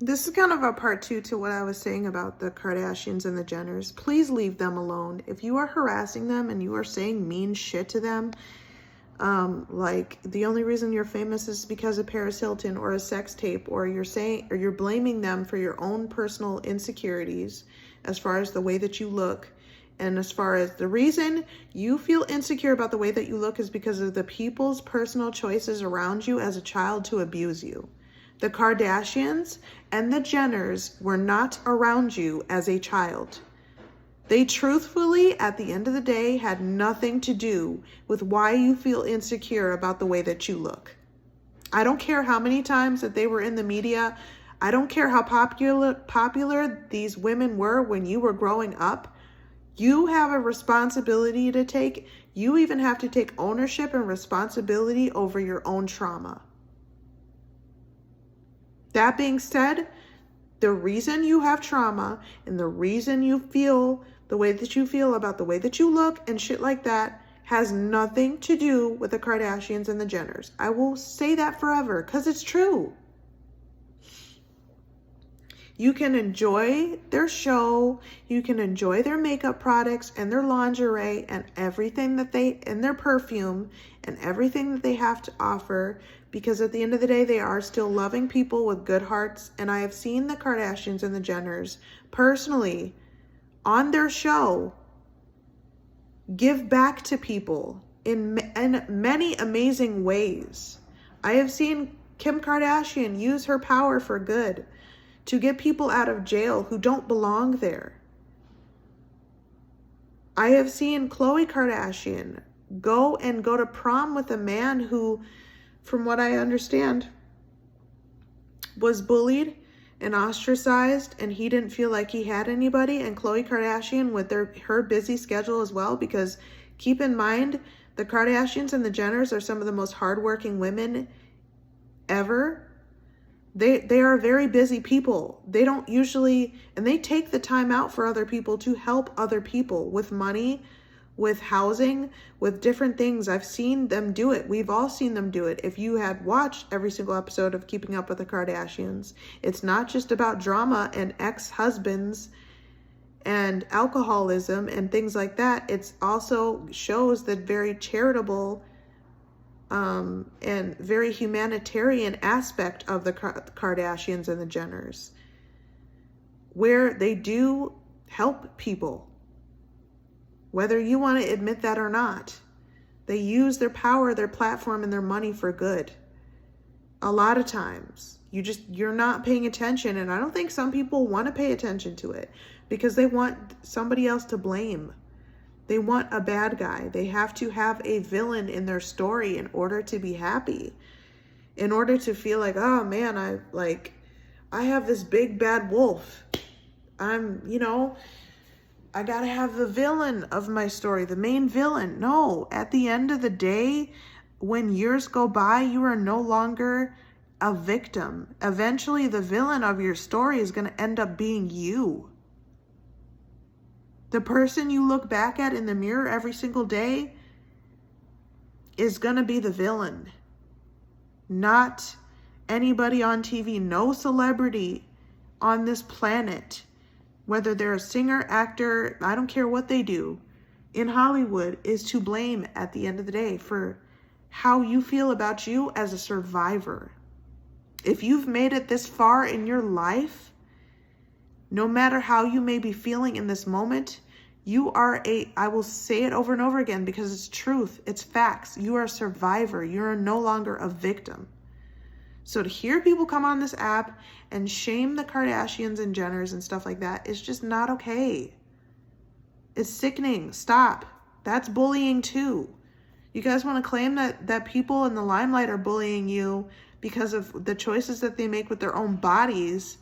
This is kind of a part two to what I was saying about the Kardashians and the Jenners. Please leave them alone. If you are harassing them and you are saying mean shit to them, like the only reason you're famous is because of Paris Hilton or a sex tape, or you're blaming them for your own personal insecurities as far as the way that you look. And as far as the reason you feel insecure about the way that you look is because of the people's personal choices around you as a child to abuse you. The Kardashians and the Jenners were not around you as a child. They truthfully, at the end of the day, had nothing to do with why you feel insecure about the way that you look. I don't care how many times that they were in the media. I don't care how popular these women were when you were growing up. You have a responsibility to take. You even have to take ownership and responsibility over your own trauma. That being said, the reason you have trauma and the reason you feel the way that you feel about the way that you look and shit like that has nothing to do with the Kardashians and the Jenners. I will say that forever because it's true. You can enjoy their show, you can enjoy their makeup products and their lingerie and everything that and their perfume and everything that they have to offer, because at the end of the day, they are still loving people with good hearts. And I have seen the Kardashians and the Jenners personally on their show give back to people in many amazing ways. I have seen Kim Kardashian use her power for good to get people out of jail who don't belong there. I have seen Khloe Kardashian go to prom with a man who, from what I understand, was bullied and ostracized, and he didn't feel like he had anybody. And Khloe Kardashian with her busy schedule as well, because keep in mind, the Kardashians and the Jenners are some of the most hardworking women ever. They are very busy people. They don't usually, and they take the time out for other people to help other people with money, with housing, with different things. I've seen them do it. We've all seen them do it. If you had watched every single episode of Keeping Up with the Kardashians, it's not just about drama and ex-husbands and alcoholism and things like that. It's also shows that very charitable and very humanitarian aspect of the Kardashians and the Jenners, where they do help people. Whether you want to admit that or not, they use their power, their platform, and their money for good. A lot of times, you're not paying attention, and I don't think some people want to pay attention to it because they want somebody else to blame. They want a bad guy. They have to have a villain in their story in order to be happy. In order to feel like, oh man, I have this big bad wolf. I gotta have the villain of my story, the main villain. No, at the end of the day, when years go by, you are no longer a victim. Eventually, the villain of your story is gonna end up being you. The person you look back at in the mirror every single day is going to be the villain, not anybody on TV. No celebrity on this planet, whether they're a singer, actor, I don't care what they do, in Hollywood, is to blame at the end of the day for how you feel about you as a survivor. If you've made it this far in your life, no matter how you may be feeling in this moment, I will say it over and over again because it's truth, it's facts. You are a survivor. You're no longer a victim. So to hear people come on this app and shame the Kardashians and Jenners and stuff like that is just not okay. It's sickening. Stop. That's bullying too. You guys want to claim that people in the limelight are bullying you because of the choices that they make with their own bodies.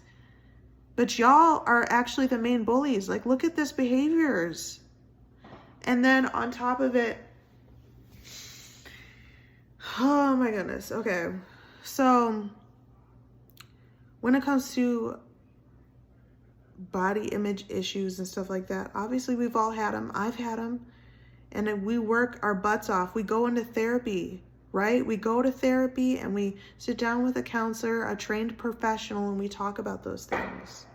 But y'all are actually the main bullies. Like, look at this behaviors. And then on top of it, oh my goodness. Okay. So when it comes to body image issues and stuff like that, obviously we've all had them. I've had them. And we work our butts off. We go into therapy. right? We go to therapy and we sit down with a counselor, a trained professional, and we talk about those things.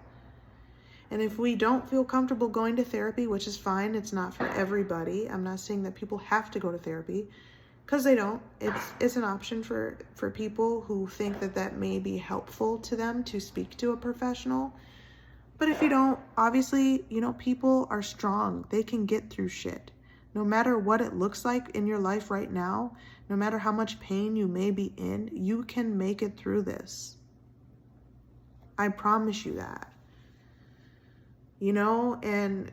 And if we don't feel comfortable going to therapy, which is fine, it's not for everybody. I'm not saying that people have to go to therapy, because they don't. It's an option for people who think that that may be helpful to them to speak to a professional. But if you don't, obviously, you know, people are strong. They can get through shit. No matter what it looks like in your life right now, no matter how much pain you may be in, you can make it through this. I promise you that. You know, and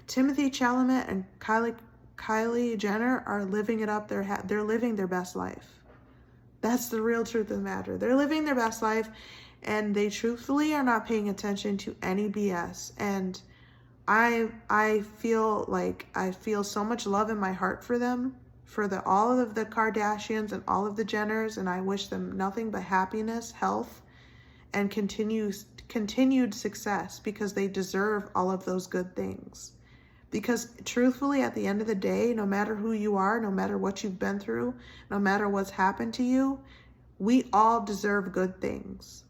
Timothy Chalamet and Kylie Jenner are living it up. They're living their best life. That's the real truth of the matter. They're living their best life, and they truthfully are not paying attention to any BS. And I feel like I feel so much love in my heart for them, for all of the Kardashians and all of the Jenners, and I wish them nothing but happiness, health, and continued success, because they deserve all of those good things. Because truthfully, at the end of the day, no matter who you are, no matter what you've been through, no matter what's happened to you, we all deserve good things.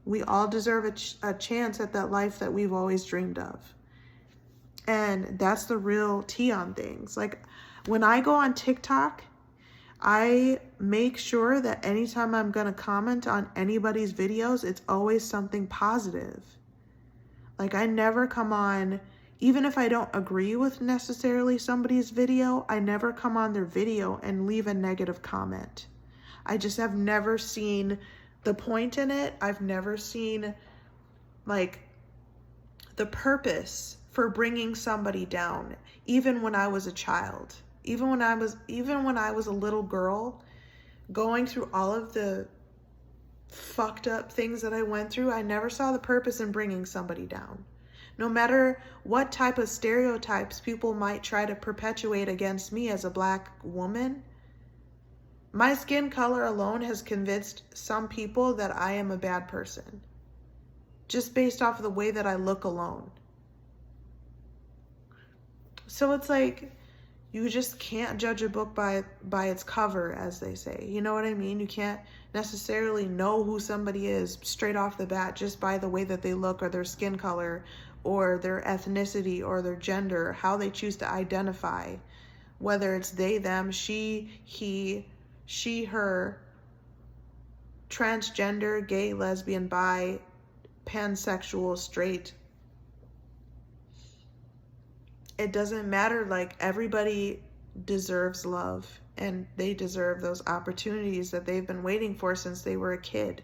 We all deserve a chance at that life that we've always dreamed of. And that's the real tea on things. Like, when I go on TikTok, I make sure that anytime I'm going to comment on anybody's videos, it's always something positive. Like, I never come on, even if I don't agree with necessarily somebody's video, I never come on their video and leave a negative comment. I just have never seen the point in it. I've never seen, like, the purpose for bringing somebody down, even when I was a child. Even when I was a little girl, going through all of the fucked up things that I went through, I never saw the purpose in bringing somebody down. No matter what type of stereotypes people might try to perpetuate against me as a Black woman, my skin color alone has convinced some people that I am a bad person, just based off of the way that I look alone. So it's like, you just can't judge a book by its cover, as they say. You know what I mean? You can't necessarily know who somebody is straight off the bat just by the way that they look, or their skin color, or their ethnicity, or their gender, how they choose to identify, whether it's they, them, she, he, her, transgender, gay, lesbian, bi, pansexual, straight. It doesn't matter. Like, everybody deserves love, and they deserve those opportunities that they've been waiting for since they were a kid.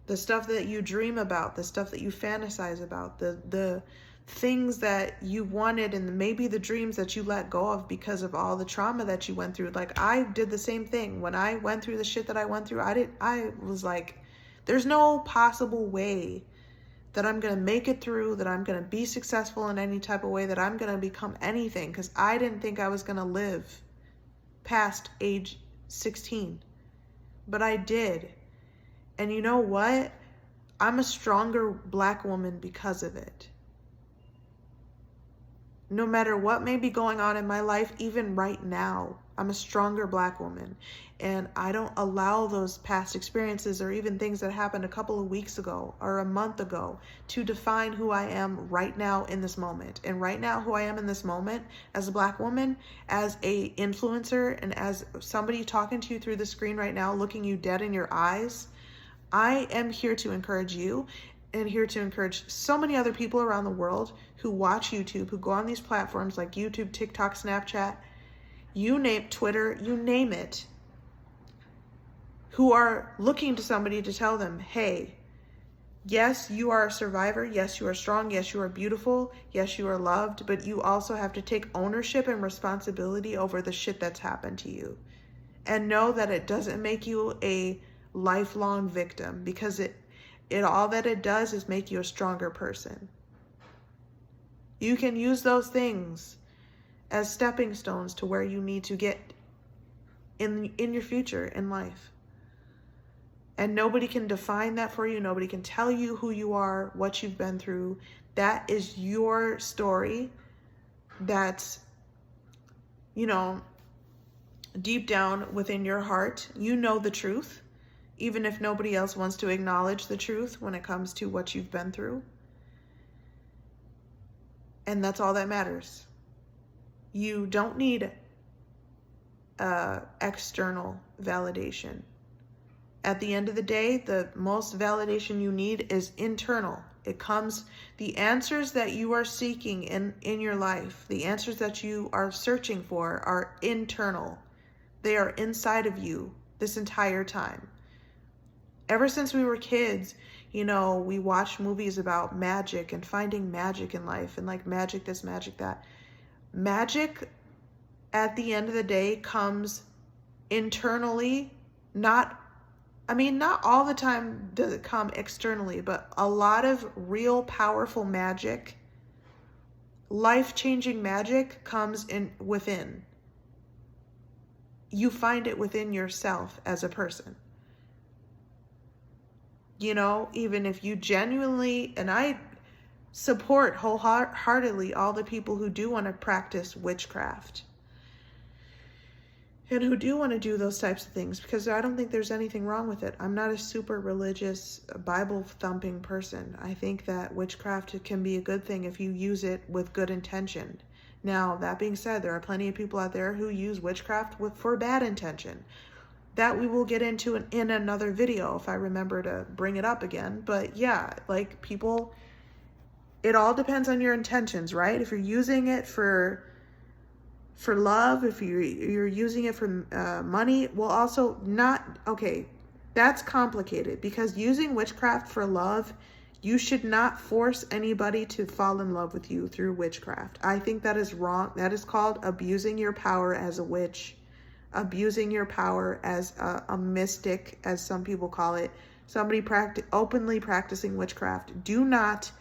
The stuff that you dream about, the stuff that you fantasize about, the things that you wanted, and maybe the dreams that you let go of because of all the trauma that you went through. Like, I did the same thing. When I went through the shit that I went through, I was like, there's no possible way that I'm going to make it through, that I'm going to be successful in any type of way, that I'm going to become anything, because I didn't think I was going to live past age 16. But I did. And you know what? I'm a stronger Black woman because of it. No matter what may be going on in my life, even right now, I'm a stronger Black woman. And I don't allow those past experiences, or even things that happened a couple of weeks ago or a month ago, to define who I am right now in this moment. And right now, who I am in this moment as a Black woman, as a influencer, and as somebody talking to you through the screen right now, looking you dead in your eyes, I am here to encourage you, and here to encourage so many other people around the world who watch YouTube, who go on these platforms like YouTube, TikTok, Snapchat, you name Twitter, you name it, who are looking to somebody to tell them, hey, yes, you are a survivor. Yes, you are strong. Yes, you are beautiful. Yes, you are loved. But you also have to take ownership and responsibility over the shit that's happened to you. And know that it doesn't make you a lifelong victim, because it all that it does is make you a stronger person. You can use those things as stepping stones to where you need to get in your future in life. And nobody can define that for you. Nobody can tell you who you are, what you've been through. That is your story. That's, you know, deep down within your heart, you know the truth, even if nobody else wants to acknowledge the truth when it comes to what you've been through. And that's all that matters. You don't need external validation. At the end of the day, the most validation you need is internal. It comes, the answers that you are seeking in your life, the answers that you are searching for are internal. They are inside of you this entire time. Ever since we were kids, you know, we watched movies about magic and finding magic in life and like magic this, magic that. Magic at the end of the day comes internally, not all the time does it come externally, but a lot of real powerful magic, life-changing magic comes in within. You find it within yourself as a person. You know, even if you genuinely, and I support wholeheartedly all the people who do want to practice witchcraft and who do want to do those types of things, because I don't think there's anything wrong with it. I'm not a super religious, Bible-thumping person. I think that witchcraft can be a good thing if you use it with good intention. Now, that being said, there are plenty of people out there who use witchcraft for bad intention. That we will get into in another video if I remember to bring it up again. But yeah, like people, it all depends on your intentions, right? If you're using it for love, if you're using it for money, well, also not, okay, that's complicated, because using witchcraft for love, you should not force anybody to fall in love with you through witchcraft. I think that is wrong. That is called abusing your power as a witch, abusing your power as a mystic, as some people call it, somebody openly practicing witchcraft. Do not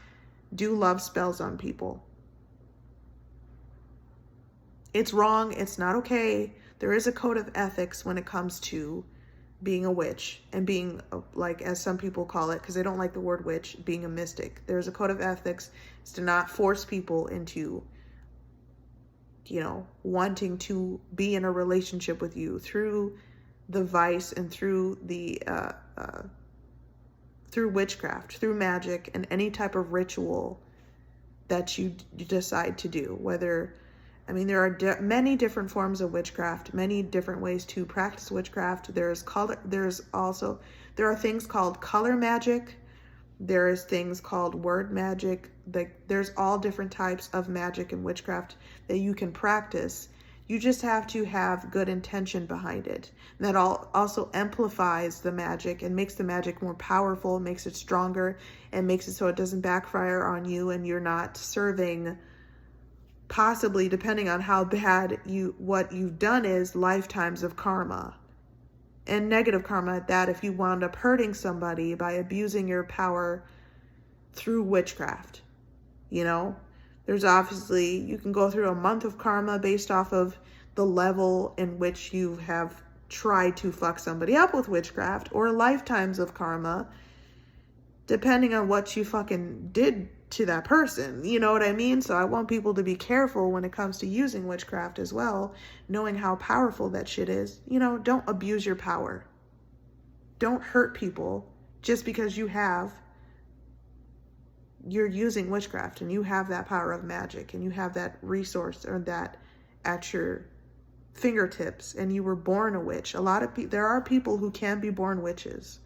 do love spells on people. It's wrong. It's not okay. There is a code of ethics when it comes to being a witch and being, like, as some people call it, because they don't like the word witch, being a mystic. There's a code of ethics. It's to not force people into, you know, wanting to be in a relationship with you through the vice and through the through witchcraft, through magic, and any type of ritual that you decide to do. Whether, I mean, there are many different forms of witchcraft, many different ways to practice witchcraft. There are things called color magic. There is things called word magic. There's all different types of magic and witchcraft that you can practice. You just have to have good intention behind it. And that also amplifies the magic and makes the magic more powerful, makes it stronger, and makes it so it doesn't backfire on you and you're not serving, possibly, depending on how bad what you've done is, lifetimes of karma. And negative karma at that, if you wound up hurting somebody by abusing your power through witchcraft. You know, there's obviously, you can go through a month of karma based off of the level in which you have tried to fuck somebody up with witchcraft, or lifetimes of karma, depending on what you fucking did to that person. You know what I mean? So I want people to be careful when it comes to using witchcraft as well, knowing how powerful that shit is. You know, don't abuse your power. Don't hurt people just because you're using witchcraft and you have that power of magic and you have that resource or that at your fingertips and you were born a witch. There are people who can be born witches.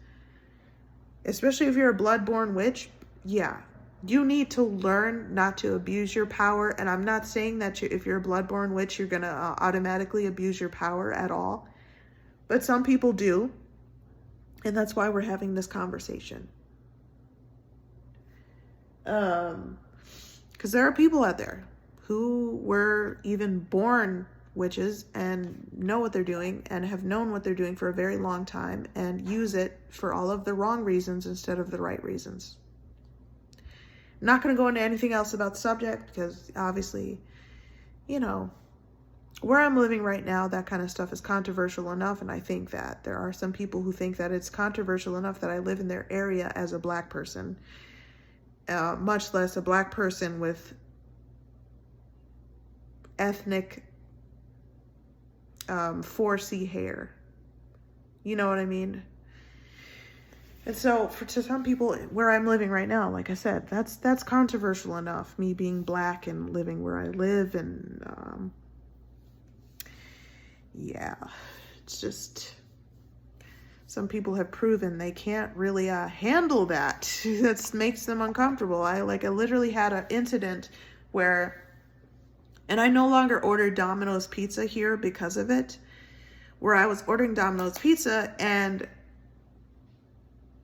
Especially if you're a blood-born witch, yeah. You need to learn not to abuse your power. And I'm not saying that if you're a blood-born witch, you're going to automatically abuse your power at all. But some people do. And that's why we're having this conversation. Because there are people out there who were even born witches and know what they're doing and have known what they're doing for a very long time and use it for all of the wrong reasons instead of the right reasons. I'm not going to go into anything else about the subject because obviously, you know, where I'm living right now, that kind of stuff is controversial enough. And I think that there are some people who think that it's controversial enough that I live in their area as a black person, much less a black person with ethnic 4C hair. You know what I mean? And so to some people where I'm living right now, like I said, that's controversial enough, me being black and living where I live. And yeah, it's just, some people have proven they can't really handle that. That makes them uncomfortable. I literally had an incident where, and I no longer order Domino's pizza here because of it, where I was ordering Domino's pizza and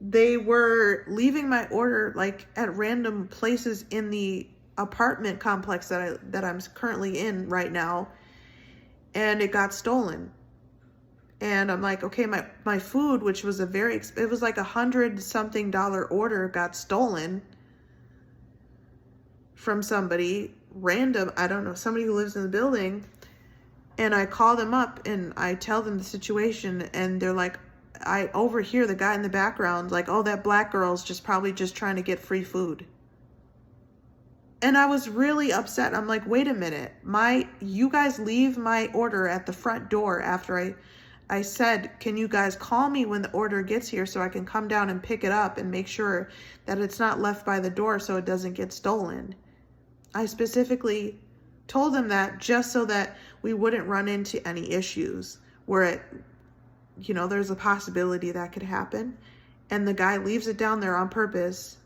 they were leaving my order like at random places in the apartment complex that I'm currently in right now, and it got stolen. And I'm like, okay, my food, which was it was like $100-something order, got stolen from somebody random. I don't know, somebody who lives in the building. And I call them up and I tell them the situation, and they're like, I overhear the guy in the background like, oh, that black girl's probably just trying to get free food. And I was really upset. I'm like, wait a minute, you guys leave my order at the front door after I said, can you guys call me when the order gets here so I can come down and pick it up and make sure that it's not left by the door so it doesn't get stolen. I specifically told them that just so that we wouldn't run into any issues where there's a possibility that could happen. And the guy leaves it down there on purpose,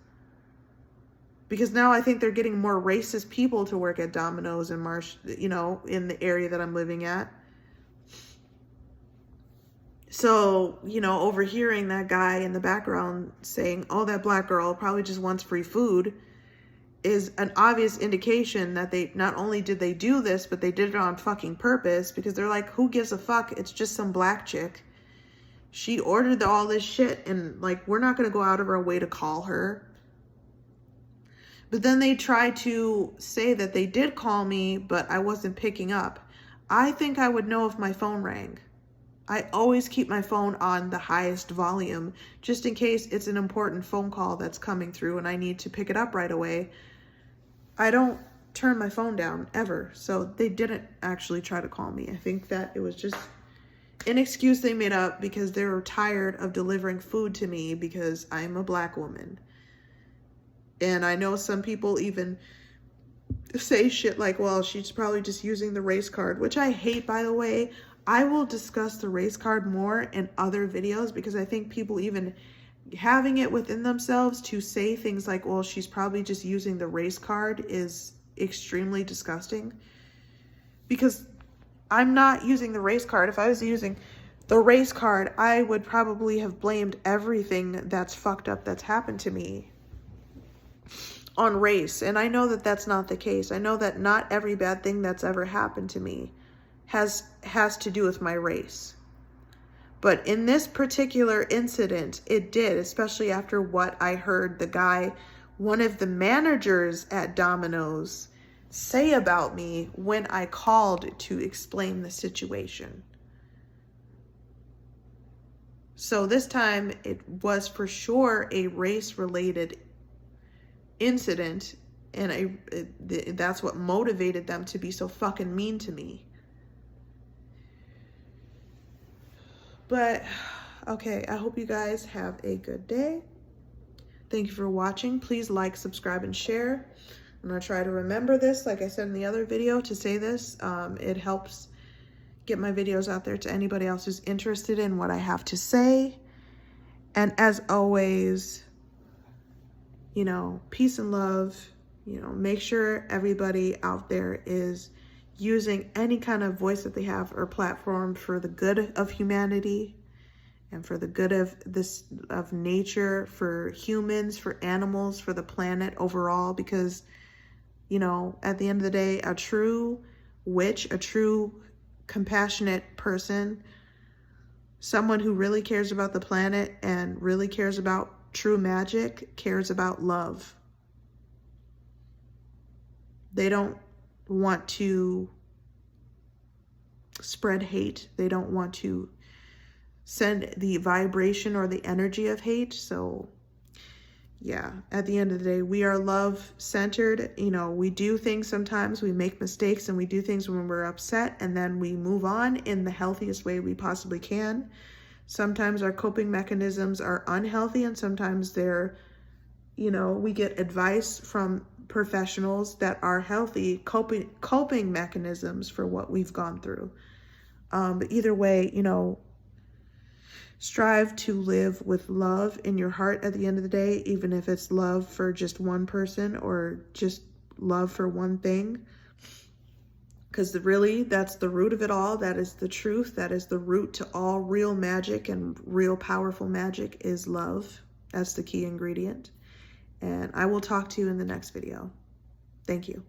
because now I think they're getting more racist people to work at Domino's and in the area that I'm living at. So, overhearing that guy in the background saying, oh, that black girl probably just wants free food, is an obvious indication that they not only did they do this, but they did it on fucking purpose, because they're like, who gives a fuck? It's just some black chick. She ordered all this shit, and we're not going to go out of our way to call her. But then they try to say that they did call me, but I wasn't picking up. I think I would know if my phone rang. I always keep my phone on the highest volume, just in case it's an important phone call that's coming through and I need to pick it up right away. I don't turn my phone down ever. So they didn't actually try to call me. I think that it was just an excuse they made up because they were tired of delivering food to me because I'm a black woman. And I know some people even say shit like, well, she's probably just using the race card, which I hate, by the way. I will discuss the race card more in other videos, because I think people even having it within themselves to say things like, well, she's probably just using the race card, is extremely disgusting. Because I'm not using the race card. If I was using the race card, I would probably have blamed everything that's fucked up that's happened to me on race. And I know that that's not the case. I know that not every bad thing that's ever happened to me has to do with my race. But in this particular incident, it did, especially after what I heard the guy, one of the managers at Domino's, say about me when I called to explain the situation. So this time it was for sure a race-related incident, and that's what motivated them to be so fucking mean to me. But, okay, I hope you guys have a good day. Thank you for watching. Please like, subscribe, and share. I'm going to try to remember this, like I said in the other video, to say this. It helps get my videos out there to anybody else who's interested in what I have to say. And as always, peace and love. Make sure everybody out there is using any kind of voice that they have or platform for the good of humanity and for the good of nature, for humans, for animals, for the planet overall, because at the end of the day, a true witch, a true compassionate person, someone who really cares about the planet and really cares about true magic, cares about love. They don't want to spread hate. They don't want to send the vibration or the energy of hate. So yeah, at the end of the day, we are love centered. You know, we do things sometimes, we make mistakes, and we do things when we're upset, and then we move on in the healthiest way we possibly can. Sometimes our coping mechanisms are unhealthy, and sometimes they're, you know, we get advice from professionals that are healthy coping mechanisms for what we've gone through. But either way, you know, strive to live with love in your heart at the end of the day, even if it's love for just one person or just love for one thing. Because really, that's the root of it all. That is the truth. That is the root to all real magic, and real powerful magic is love. That's the key ingredient. And I will talk to you in the next video. Thank you.